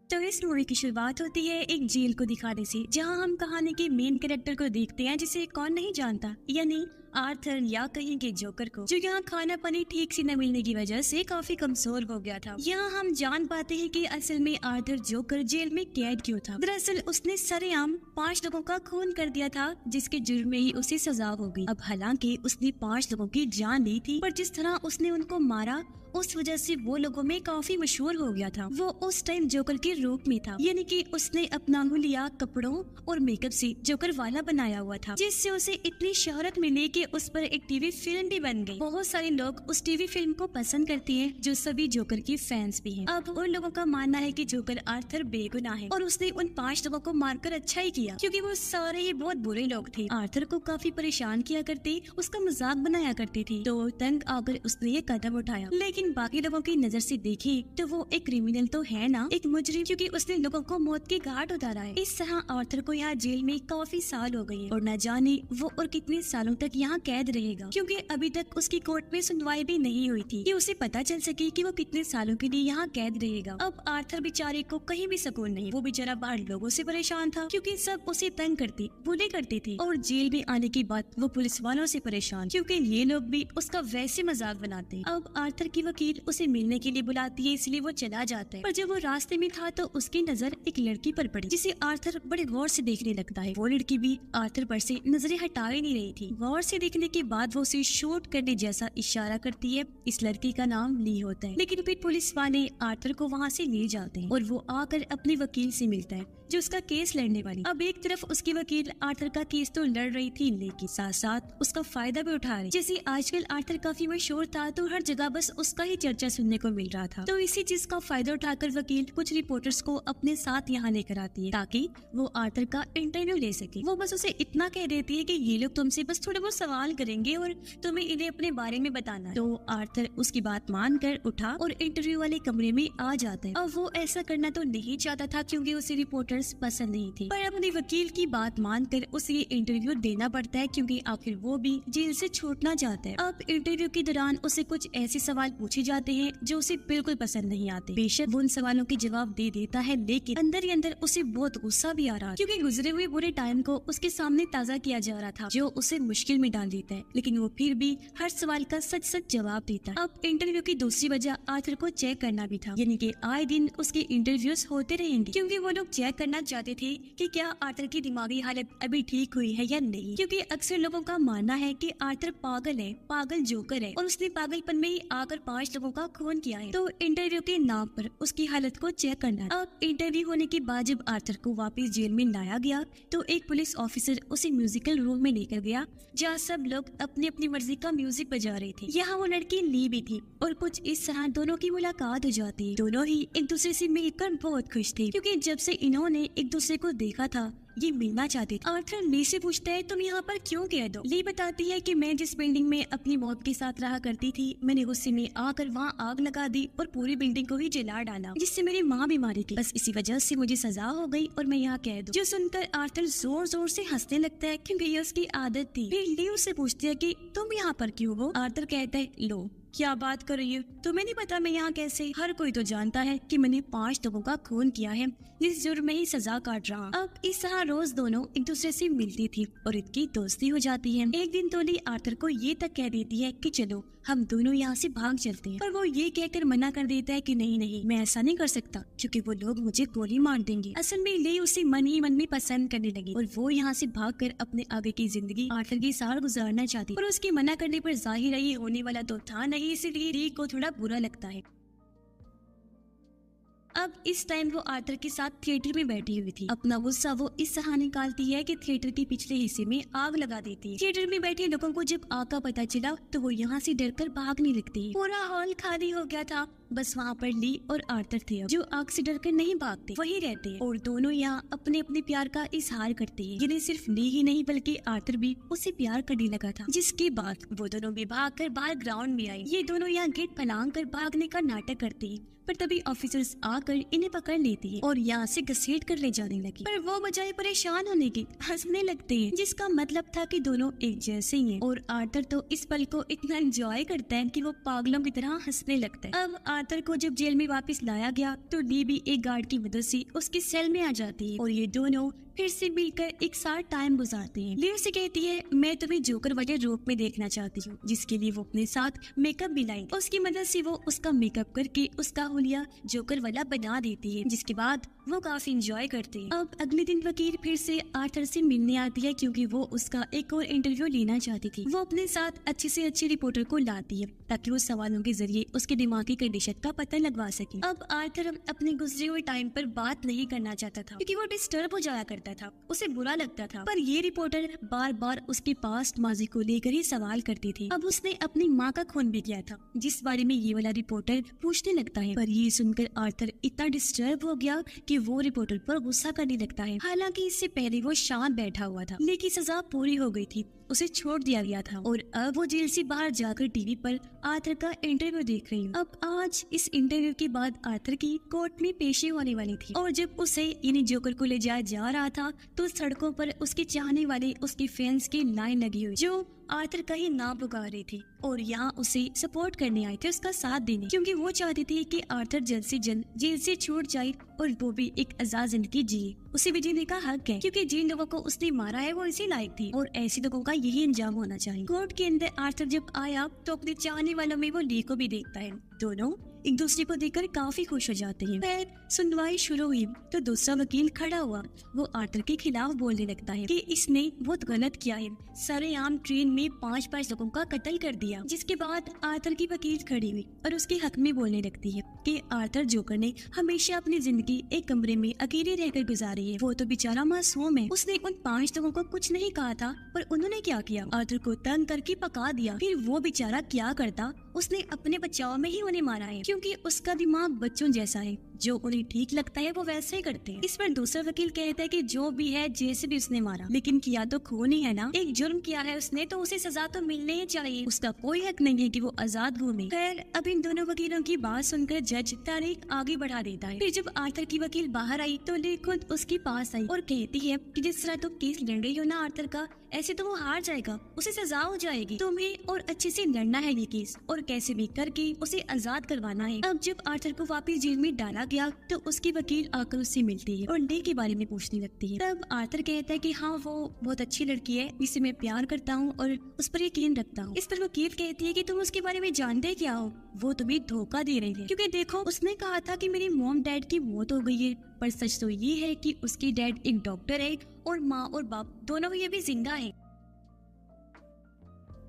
तो इस मूवी की शुरुआत होती है एक जेल को दिखाने से, जहां हम कहानी के मेन कैरेक्टर को देखते हैं जिसे कौन नहीं जानता, यानी आर्थर या कहीं के जोकर को, जो यहाँ खाना पानी ठीक से न मिलने की वजह से काफी कमजोर हो गया था। यहाँ हम जान पाते हैं कि असल में आर्थर जोकर जेल में कैद क्यों था। दरअसल उसने सरेआम 5 लोगों का खून कर दिया था, जिसके जुर्म में ही उसे सजा हो गई। अब हालांकि उसने 5 लोगों की जान ली थी, पर जिस तरह उसने उनको मारा उस वजह से वो लोगों में काफी मशहूर हो गया था। वो उस टाइम जोकर के रूप में था, यानी कि उसने अपना हुलिया कपड़ों और मेकअप से जोकर वाला बनाया हुआ था, जिससे उसे इतनी शोहरत मिली कि उस पर एक टीवी फिल्म भी बन गई। बहुत सारे लोग उस टीवी फिल्म को पसंद करते हैं, जो सभी जोकर के फैंस भी हैं। अब उन लोगों का मानना है कि जोकर आर्थर बेगुनाह है और उसने उन 5 लोगों को मारकर अच्छा ही किया, क्योंकि वो सारे ही बहुत बुरे लोग थे। आर्थर को काफी परेशान किया करते, उसका मजाक बनाया करती थी, तो तंग आकर उसने ये कदम उठाया। लेकिन बाकी लोगों की नजर से देखे तो वो एक क्रिमिनल तो है ना, एक मुजरिम, क्योंकि उसने लोगों को मौत की घाट उतारा है। इस तरह आर्थर को यहाँ जेल में काफी साल हो गए हैं और न जाने वो और कितने सालों तक यहाँ कैद रहेगा, क्योंकि अभी तक उसकी कोर्ट में सुनवाई भी नहीं हुई थी कि उसे पता चल सके कि वो कितने सालों के लिए यहाँ कैद रहेगा। अब आर्थर बेचारे को कहीं भी सुकून नहीं। वो बेचारा बाहर लोगों से परेशान था, क्योंकि सब उसे तंग करते बुले करते थे, और जेल में आने के बाद वो पुलिस वालों से परेशान, क्योंकि ये लोग भी उसका वैसे मजाक बनाते। अब आर्थर की वकील उसे मिलने के लिए बुलाती है, इसलिए वो चला जाता है। पर जब वो रास्ते में था तो उसकी नजर एक लड़की पर पड़ी, जिसे आर्थर बड़े गौर से देखने लगता है। वो लड़की भी आर्थर पर से नजरें हटा ही नहीं रही थी। गौर से देखने के बाद वो उसे शूट करने जैसा इशारा करती है। इस लड़की का नाम ली होता है, लेकिन फिर पुलिस वाले आर्थर को वहाँ से ले जाते हैं और वो आकर अपने वकील से मिलता है, जो उसका केस लड़ने वाली। अब एक तरफ उसकी वकील आर्थर का केस तो लड़ रही थी, लेकिन साथ साथ उसका फायदा भी उठा रही। जैसे आजकल आर्थर काफी मशहूर था, तो हर जगह बस उसका ही चर्चा सुनने को मिल रहा था। तो इसी चीज का फायदा उठाकर वकील कुछ रिपोर्टर्स को अपने साथ यहाँ लेकर आती है, ताकि वो आर्थर का इंटरव्यू ले सके। वो बस उसे इतना कह देती है कि ये लोग तुमसे बस थोड़े बहुत सवाल करेंगे और तुम्हें इन्हें अपने बारे में बताना है। तो आर्थर उसकी बात मानकर उठा और इंटरव्यू वाले कमरे में आ जाता है। अब वो ऐसा करना तो नहीं चाहता था, क्योंकि उसे रिपोर्टर्स पसंद नहीं थे, पर अपने वकील की बात मानकर उसे ये इंटरव्यू देना पड़ता है, क्योंकि आखिर वो भी जेल से छूटना चाहता है। अब इंटरव्यू के दौरान उसे कुछ ऐसे सवाल पूछे जाते हैं जो उसे बिल्कुल पसंद नहीं आते। बेशक वो उन सवालों के जवाब दे देता है, लेकिन अंदर ही अंदर उसे बहुत गुस्सा भी आ रहा है, क्योंकि गुजरे हुए बुरे टाइम को उसके सामने ताज़ा किया जा रहा था, जो उसे मुश्किल में डाल देता है। लेकिन वो फिर भी हर सवाल का सच सच जवाब देता है। अब इंटरव्यू की दूसरी वजह आर्थर को चेक करना भी था, यानी कि आए दिन उसके इंटरव्यूज होते रहेंगे, क्योंकि वो लोग चेक करना चाहते थे कि क्या आर्थर की दिमागी हालत अभी ठीक हुई है या नहीं, क्योंकि अक्सर लोगों का मानना है कि आर्थर पागल है, पागल जोकर है, और उसने पागलपन में ही आकर 5 लोगों का खून किया है। तो इंटरव्यू के नाम पर उसकी हालत को चेक करना है। अब इंटरव्यू होने के बाद जब आर्थर को वापस जेल में लाया गया, तो एक पुलिस ऑफिसर उसे म्यूजिकल रूम में लेकर गया, जहाँ सब लोग अपनी अपनी मर्जी का म्यूजिक बजा रहे थे। यहाँ वो लड़की ली भी थी, और कुछ इस तरह दोनों की मुलाकात हो जाती है। दोनों ही एक दूसरे से मिलकर बहुत खुश थे, क्योंकि जब से इन्होंने एक दूसरे को देखा था ये मिलना चाहते थे। आर्थर ली से पूछता है, तुम यहाँ पर क्यों कह दो? ली बताती है कि मैं जिस बिल्डिंग में अपनी मौत के साथ रहा करती थी, मैंने गुस्से में आकर वहाँ आग लगा दी और पूरी बिल्डिंग को ही जला डाला, जिससे मेरी माँ भी मारी थी। बस इसी वजह से मुझे सजा हो गई और मैं यहाँ कह दूं। जो सुनकर आर्थर जोर जोर से हंसने लगता है, क्योंकि ये उसकी आदत थी। फिर ली उससे पूछती है कि तुम यहाँ पर क्यों हो? आर्थर कहता है, लो क्या बात कर रही हो, तुम्हें नहीं पता मैं यहाँ कैसे? हर कोई तो जानता है कि मैंने 5 लोगों का खून किया है, जिस जुर्म में ही सजा काट रहा। अब इस तरह रोज दोनों एक दूसरे से मिलती थी और इनकी दोस्ती हो जाती है। एक दिन तो ली आर्थर को ये तक कह देती है कि चलो हम दोनों यहाँ से भाग चलते हैं, पर वो ये कहकर मना कर देता है कि नहीं नहीं, मैं ऐसा नहीं कर सकता, क्योंकि वो लोग मुझे गोली मार देंगे। असल में ली उसे मन ही मन में पसंद करने लगी और वो यहाँ से भागकर अपने आगे की जिंदगी आर्थर के साथ गुजारना चाहती, पर उसके मना करने पर जाहिर है ये होने वाला तो था नहीं, इसलिए ली को थोड़ा बुरा लगता है। अब इस टाइम वो आर्थर के साथ थिएटर में बैठी हुई थी। अपना गुस्सा वो इस तरह निकालती है कि थिएटर के पिछले हिस्से में आग लगा देती है। थिएटर में बैठे लोगों को जब आग का पता चला तो वो यहाँ से डरकर भागने लगती है। पूरा हॉल खाली हो गया था, बस वहाँ पर ली और आर्थर थे, जो आग से डरकर नहीं भागते, वही रहते हैं, और दोनों यहाँ अपने अपने प्यार का इजहार करते हैं। ये सिर्फ ली ही नहीं बल्कि आर्थर भी उससे प्यार करने लगा था, जिसके बाद वो दोनों भी भागकर बाहर ग्राउंड में आए। ये दोनों यहाँ गेट फलांग कर भागने का नाटक करते हैं, पर तभी ऑफिसर्स आकर इन्हें पकड़ लेती है और यहाँ से घसीट कर ले जाने लगी। पर वो बजाय परेशान होने की हंसने लगते हैं, जिसका मतलब था कि दोनों एक जैसे ही हैं। और आर्थर तो इस पल को इतना एंजॉय करता है कि वो पागलों की तरह हंसने लगता है। अब आर्थर को जब जेल में वापस लाया गया तो ली भी एक गार्ड की मदद से उसके सेल में आ जाती है और ये दोनों फिर से मिलकर एक साथ टाइम गुजारते हैं। ली उसे कहती है मैं तुम्हें जोकर वाले रूप में देखना चाहती हूँ, जिसके लिए वो अपने साथ मेकअप भी लाई। उसकी मदद से वो उसका मेकअप करके उसका हुलिया जोकर वाला बना देती है, जिसके बाद वो काफी इंजॉय करते हैं। अब अगले दिन वकील फिर से आर्थर से मिलने आती है क्योंकि वो उसका एक और इंटरव्यू लेना चाहती थी। वो अपने साथ अच्छे से अच्छे रिपोर्टर को लाती है ताकि वो सवालों के जरिए उसके दिमागी कंडीशन का पता लगवा सके। अब आर्थर अपने गुजरे हुए टाइम पर बात नहीं करना चाहता था क्योंकि वो डिस्टर्ब हो जाया करता था, उसे बुरा लगता था। पर ये रिपोर्टर बार बार उसके पास्ट माजी को लेकर ही सवाल करती थी। अब उसने अपनी माँ का खून भी किया था, जिस बारे में ये वाला रिपोर्टर पूछने लगता है। पर ये सुनकर आर्थर इतना डिस्टर्ब हो गया कि वो रिपोर्टर पर गुस्सा करने लगता है। हालांकि इससे पहले वो शांत बैठा हुआ था, लेकिन सजा पूरी हो गई थी, उसे छोड़ दिया गया था और अब वो जेल से बाहर जाकर टीवी पर आर्थर का इंटरव्यू देख रही हूँ। अब आज इस इंटरव्यू के बाद आर्थर की कोर्ट में पेशी होने वाली थी और जब उसे यानी जोकर को ले जाया जा रहा था तो सड़कों पर उसके चाहने वाले उसके फैंस की लाइन लगी हुई जो आर्थर का ही नाम पुकार रही थी और यहाँ उसे सपोर्ट करने आए थे, उसका साथ देने, क्योंकि वो चाहती थी कि आर्थर जल्द से जल्द जेल से छूट जाए और वो भी एक आजाद जिंदगी जिए। उसे भी जीने का हक है क्योंकि जिन लोगों को उसने मारा है वो इसी लायक थी और ऐसे लोगों का यही अंजाम होना चाहिए। कोर्ट के अंदर आर्थर जब आया तो अपने चाहने वालों में वो ली को भी देखता है। दोनों एक दूसरे को देखकर काफी खुश हो जाते हैं। फिर सुनवाई शुरू हुई तो दूसरा वकील खड़ा हुआ। वो आर्थर के खिलाफ बोलने लगता है कि इसने बहुत गलत किया है, सरेआम ट्रेन में 5 लोगों का कत्ल कर दिया। जिसके बाद आर्थर की वकील खड़ी हुई और उसके हक में बोलने लगती है कि आर्थर जोकर ने हमेशा अपनी जिंदगी एक कमरे में अकेले रहकर गुजारी है। वो तो बेचारा मासूम है, उसने उन 5 लोगों को कुछ नहीं कहा था, पर उन्होंने क्या किया, आर्थर को तंग करके पका दिया। फिर वो बेचारा क्या करता, उसने अपने बचाव में ही उन्हें मारा है क्योंकि उसका दिमाग बच्चों जैसा है, जो उन्हें ठीक लगता है वो वैसे ही करते हैं। इस पर दूसरा वकील कहता है कि जो भी है जैसे भी उसने मारा, लेकिन किया तो खून ही है ना, एक जुर्म किया है उसने तो उसे सजा तो मिलने ही चाहिए, उसका कोई हक नहीं है कि वो आजाद घूमे। खैर अब इन दोनों वकीलों की बात सुनकर जज तारीख आगे बढ़ा देता है। फिर जब आर्थर की वकील बाहर आई तो ली खुद उसके पास आई और कहती है कि जिस तरह तुम केस लड़ रही हो ना आर्थर का, ऐसे तो वो हार जाएगा, उसे सजा हो जाएगी, तुम्हें और अच्छे से लड़ना है ये केस और कैसे भी करके उसे आजाद करवाना है। अब जब आर्थर को वापस जेल में डाला गया तो उसकी वकील आकर उससे मिलती है और ली के बारे में पूछने लगती है। तब आर्थर कहता है कि हाँ वो बहुत अच्छी लड़की है, जिसे मैं प्यार करता हूँ और उस पर यकीन रखता हूँ। इस पर वकील कहती है कि तुम उसके बारे में जानते क्या हो, वो तुम्हें धोखा दे रही है क्योंकि देखो उसने कहा था कि मेरी मॉम डैड की मौत हो गई है, पर सच तो ये है कि उसकी डैड एक डॉक्टर है और माँ और बाप दोनों ही अभी जिंदा है।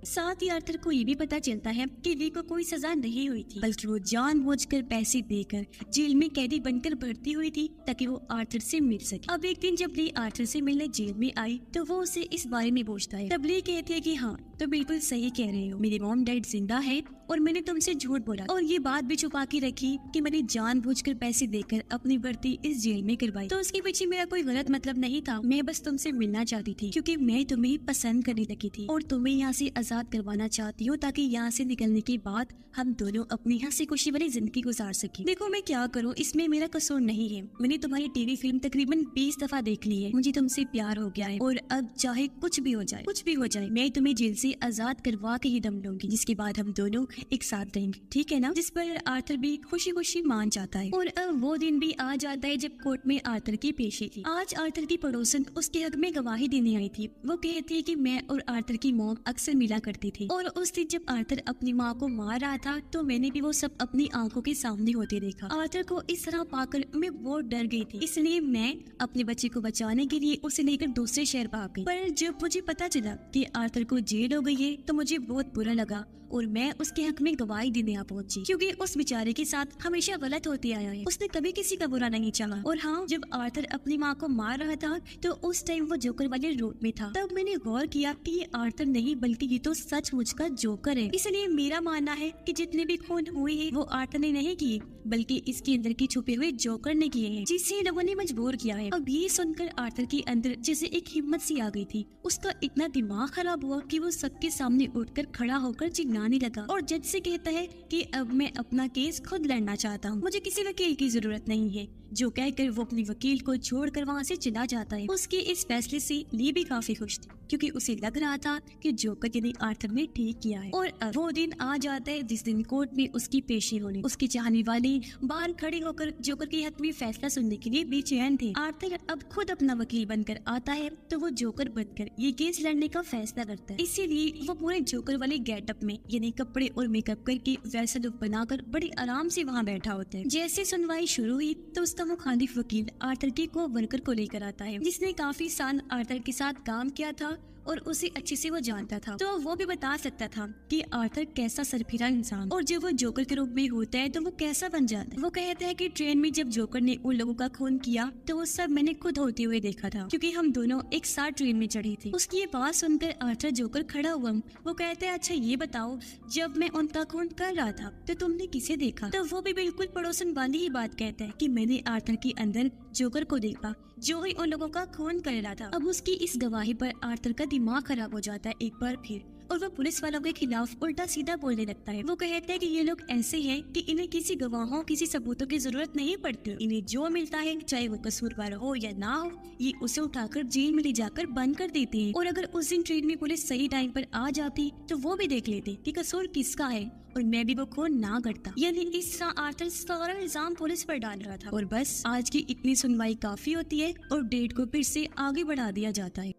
साथ ही आर्थर को ये भी पता चलता है कि ली को कोई सजा नहीं हुई थी, बल्कि वो जानबूझकर पैसे देकर जेल में कैदी बनकर भर्ती हुई थी ताकि वो आर्थर से मिल सके। अब एक दिन जब ली आर्थर से मिलने जेल में आई तो वो उसे इस बारे में पूछता है। तब ली कहती है कि हाँ तो बिल्कुल सही कह रहे हो, मेरे मॉम डैड जिंदा है और मैंने तुमसे झूठ बोला और ये बात भी छुपा के रखी कि मैंने जानबूझकर पैसे देकर अपनी भर्ती इस जेल में करवाई। तो उसके पीछे मेरा कोई गलत मतलब नहीं था, मैं बस तुमसे मिलना चाहती थी क्योंकि मैं तुम्हें पसंद करने लगी थी और तुम्हें यहाँ से आजाद करवाना चाहती हूँ ताकि यहाँ से निकलने के बाद हम दोनों अपनी हंसी खुशी वाली जिंदगी गुजार सके। देखो मैं क्या करूँ, इसमें मेरा कसूर नहीं है, मैंने तुम्हारी टीवी फिल्म तकरीबन 20 दफा देख ली है, मुझे तुमसे प्यार हो गया है और अब चाहे कुछ भी हो जाए मैं तुम्हें जेल से आजाद करवा के ही दम लूंगी, जिसके बाद हम दोनों एक साथ रहेंगे, ठीक है ना। जिस पर आर्थर भी खुशी खुशी मान जाता है और अब वो दिन भी आ जाता है जब कोर्ट में आर्थर की पेशी थी। आज आर्थर की पड़ोसन उसके हक में गवाही देने आई थी। वो कहती है कि मैं और आर्थर की मॉम अक्सर मिला करती थी और उस दिन जब आर्थर अपनी माँ को मार रहा था तो मैंने भी वो सब अपनी आंखों के सामने होते देखा। आर्थर को इस तरह पाकर मैं बहुत डर गई थी, इसलिए मैं अपने बच्चे को बचाने के लिए उसे लेकर दूसरे शहर भाग गई। पर जब मुझे पता चला कि आर्थर को जेल हो गई है तो मुझे बहुत बुरा लगा और मैं उसके हक में गवाही देने आ पहुंची क्योंकि उस बेचारे के साथ हमेशा गलत होते आया है, उसने कभी किसी का बुरा नहीं चाहा। और हाँ, जब आर्थर अपनी माँ को मार रहा था तो उस टाइम वो जोकर वाले रूप में था। तब मैंने गौर किया कि ये आर्थर नहीं बल्कि ये तो सचमुच का जोकर है। इसलिए मेरा मानना है कि जितने भी खून हुए हैं वो आर्थर ने नहीं किए बल्कि इसके अंदर के छुपे हुए जोकर ने किए हैं, जिसे लोगों ने मजबूर किया है। अब ये सुनकर आर्थर के अंदर जैसे एक हिम्मत सी आ गई थी। उसका इतना दिमाग खराब हुआ कि वो सबके सामने उठकर खड़ा होकर चिल्लाने लगा और जज से कहता है कि अब मैं अपना केस खुद लड़ना चाहता हूँ, मुझे किसी वकील की जरूरत नहीं है जो कहकर वो अपने वकील को छोड़कर वहाँ से चला जाता है। उसके इस फैसले से ली भी काफी खुश थी, क्योंकि उसे लग रहा था कि जोकर यानी आर्थर ने ठीक किया है। और अब वो दिन आ जाता है जिस दिन कोर्ट में उसकी पेशी होनी। उसके चाहने वाले बाहर खड़े होकर जोकर के हक में फैसला सुनने के लिए बेचैन थे। आर्थर अब खुद अपना वकील बनकर आता है तो वो जोकर बनकर ये केस लड़ने का फैसला करता है। इसीलिए वो पूरे जोकर वाले गेटअप में यानी कपड़े और मेकअप करके वैसा लुक बनाकर बड़ी आराम से वहाँ बैठा होता है। जैसे सुनवाई शुरू हुई तो उसका मुखालिफ वकील आर्थर के को वर्कर को लेकर आता है, जिसने काफी साल आर्थर के साथ काम किया था और उसे अच्छे से वो जानता था, तो वो भी बता सकता था कि आर्थर कैसा सरफिरा इंसान और जब वो जोकर के रूप में होता है तो वो कैसा बन जाता है। वो कहता है कि ट्रेन में जब जोकर ने उन लोगों का खून किया तो वो सब मैंने खुद होते हुए देखा था, क्योंकि हम दोनों एक साथ ट्रेन में चढ़ी थी। उसकी ये बात सुनकर आर्थर जोकर खड़ा हुआ। वो कहता है, अच्छा ये बताओ, जब मैं उनका खून कर रहा था तो तुमने किसे देखा? तो वो भी बिल्कुल पड़ोसन वाली ही बात कहता है कि मैंने आर्थर के अंदर जोकर को देखा जो ही उन लोगों का खून कर रहा था। अब उसकी इस गवाही पर आर्थर का दिमाग खराब हो जाता है एक बार फिर, और वो पुलिस वालों के खिलाफ उल्टा सीधा बोलने लगता है। वो कहता है कि ये लोग ऐसे हैं कि इन्हें किसी गवाहों किसी सबूतों की जरूरत नहीं पड़ती। इन्हें जो मिलता है, चाहे वो कसूरवार हो या ना हो, ये उसे उठाकर जेल में ले जाकर बंद कर देते हैं। और अगर उस दिन ट्रेन में पुलिस सही टाइम पर आ जाती तो वो भी देख लेते कि कसूर किसका है और मैं भी वो खून ना करता। यानी इस तरह आर्थर सारा इल्जाम पुलिस पर डाल रहा था। और बस आज की इतनी सुनवाई काफी होती है और डेट को फिर से आगे बढ़ा दिया जाता है।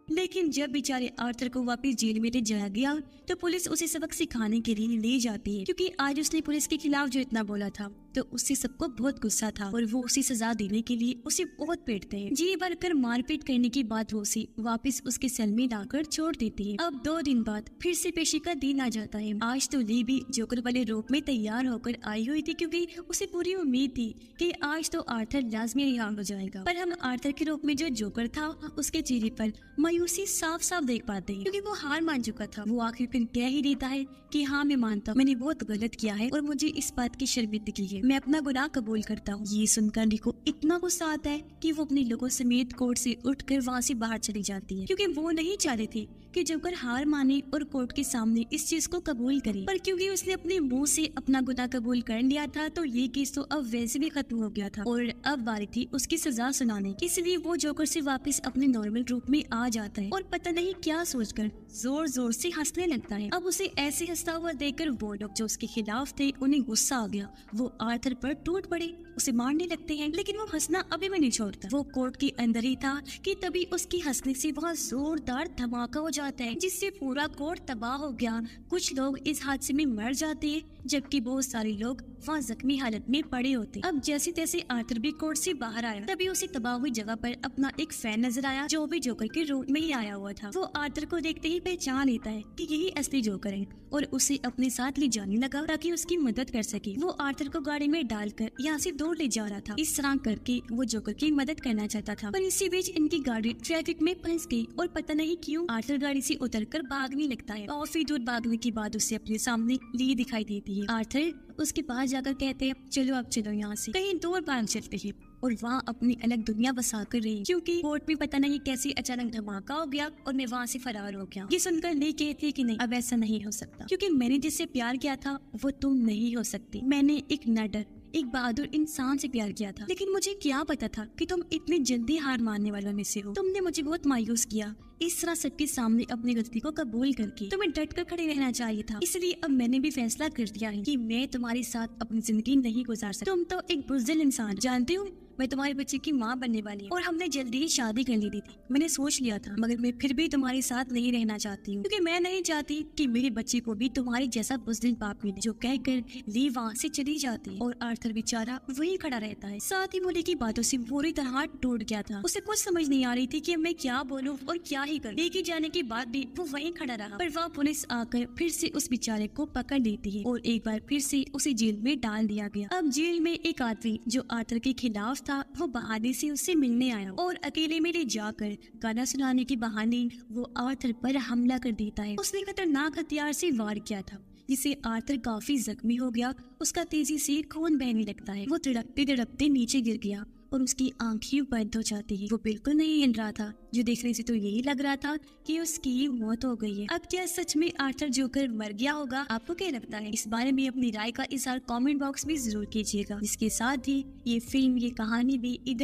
लेकिन जब बेचारे आर्थर को वापस जेल में ले जाया गया तो पुलिस उसे सबक सिखाने के लिए ले जाती है, क्योंकि आज उसने पुलिस के खिलाफ जो इतना बोला था तो उससे सबको बहुत गुस्सा था और वो उसे सजा देने के लिए उसे बहुत पीटते हैं। जी भरकर मारपीट करने के बाद वो उसे वापस उसके सेल में लाकर छोड़ देती है। अब 2 दिन बाद फिर से पेशी का दिन आ जाता है। आज तो ली भी जोकर वाले रूप में तैयार होकर आई हुई थी, क्योंकि उसे पूरी उम्मीद थी कि आज तो आर्थर लाजमी रिहा हो जाएगा। पर हम आर्थर के रूप में जो जोकर था उसके चेहरे पर मायूसी साफ साफ देख पाते हैं, क्योंकि वो हार मान चुका था। वो आखिर फिर कह ही देता है कि हाँ, मैं मानता हूँ मैंने बहुत गलत किया है और मुझे इस बात की शर्मिंदगी है, मैं अपना गुनाह कबूल करता हूँ। ये सुनकर ली को इतना गुस्सा आता है कि वो अपने लोगों समेत कोर्ट से उठकर वहाँ से बाहर चली जाती है, क्योंकि वो नहीं चाहते थे कि जोकर हार माने और कोर्ट के सामने इस चीज को कबूल करे। पर क्योंकि उसने अपने मुंह से अपना गुनाह कबूल कर लिया था तो ये केस तो अब वैसे भी खत्म हो गया था और अब बारी थी उसकी सजा सुनाने की। इसलिए वो जोकर से वापस अपने नॉर्मल रूप में आ जाता है और पता नहीं क्या सोचकर जोर जोर से हंसने लगता है। अब उसे ऐसे हंसता हुआ देखकर वो लोग जो उसके खिलाफ थे उन्हें गुस्सा आ गया। वो आर्थर पर टूट पड़े, उसे मारने लगते हैं, लेकिन वो हंसना अभी भी नहीं छोड़ता। वो कोर्ट के अंदर ही था कि तभी उसकी हंसने से बहुत जोरदार धमाका हो जाता है, जिससे पूरा कोर्ट तबाह हो गया। कुछ लोग इस हादसे में मर जाते हैं जबकि बहुत सारे लोग वहाँ जख्मी हालत में पड़े होते। अब जैसे तैसे आर्थर भी कोर्ट से बाहर आया, तभी उसे तबाह हुई जगह पर अपना एक फैन नजर आया जो भी जोकर के रूप में ही आया हुआ था। वो आर्थर को देखते ही पहचान लेता है कि यही असली जोकर है और उसे अपने साथ ले जाने लगा ताकि उसकी मदद कर सके। वो आर्थर को गाड़ी में डालकर यहाँ से दूर ले जा रहा था। इस तरह करके वो जोकर की मदद करना चाहता था, पर इसी बीच इनकी गाड़ी ट्रैफिक में फंस गई और पता नहीं क्यों आर्थर गाड़ी से उतरकर भागने लगता है। काफी दूर भागने के बाद उसे अपने सामने ली दिखाई देती है। आर्थर उसके पास जाकर कहते हैं, चलो अब चलो यहाँ से कहीं दूर भाग चलते हैं और वहाँ अपनी अलग दुनिया बसा कर रही, क्योंकि कोर्ट में पता नहीं कैसे अचानक धमाका हो गया और मैं वहाँ से फरार हो गया। ये सुनकर ली कहती है कि नहीं, अब ऐसा नहीं हो सकता, क्योंकि मैंने जिससे प्यार किया था वो तुम नहीं हो सकती। मैंने एक नडर एक बहादुर इंसान से प्यार किया था, लेकिन मुझे क्या पता था कि तुम इतनी जल्दी हार मानने वालों में से हो। तुमने मुझे बहुत मायूस किया। इस तरह सबके सामने अपनी गलती को कबूल करके तुम्हें डट कर खड़े रहना चाहिए था। इसलिए अब मैंने भी फैसला कर दिया है कि मैं तुम्हारे साथ अपनी जिंदगी नहीं गुजार सकती। तुम तो एक बुज़दिल इंसान, जानते हो मैं तुम्हारे बच्चे की माँ बनने वाली हूँ और हमने जल्दी ही शादी कर ली थी। मैंने सोच लिया था, मगर मैं फिर भी तुम्हारे साथ नहीं रहना चाहती हूँ, क्योंकि मैं नहीं चाहती कि मेरे बच्चे को भी तुम्हारे जैसा बुज़दिल बाप मिले। जो कहकर ली वहाँ से चली जाती है और आर्थर बेचारा वहीं खड़ा रहता है। साथ ही मोली की बातों से पूरी तरह टूट गया था। उसे कुछ समझ नहीं आ रही थी कि मैं क्या बोलूं और क्या ही करूं। लेके जाने के बाद भी वो वहीं खड़ा रहा, पर वह पुलिस आकर फिर से उस बेचारे को पकड़ लेती है और एक बार फिर से उसे जेल में डाल दिया गया। अब जेल में एक आदमी जो आर्थर के खिलाफ था वो बहाने से उससे मिलने आया और अकेले में ले जाकर गाना सुनाने के बहाने वो आर्थर पर हमला कर देता है। उसने खतरनाक हथियार से वार किया था जिससे आर्थर काफी जख्मी हो गया। उसका तेजी से खून बहने लगता है। वो तड़पते तड़पते नीचे गिर गया और उसकी आंखें बंद हो जाती है। वो बिल्कुल नहीं हिल रहा था, जो देखने से तो यही लग रहा था कि उसकी मौत हो गई है। अब क्या सच में आर्थर जोकर मर गया होगा? आपको क्या लगता है? इस बारे में अपनी राय का इज़हार कमेंट बॉक्स में जरूर कीजिएगा। इसके साथ ही ये फिल्म, ये कहानी भी इधर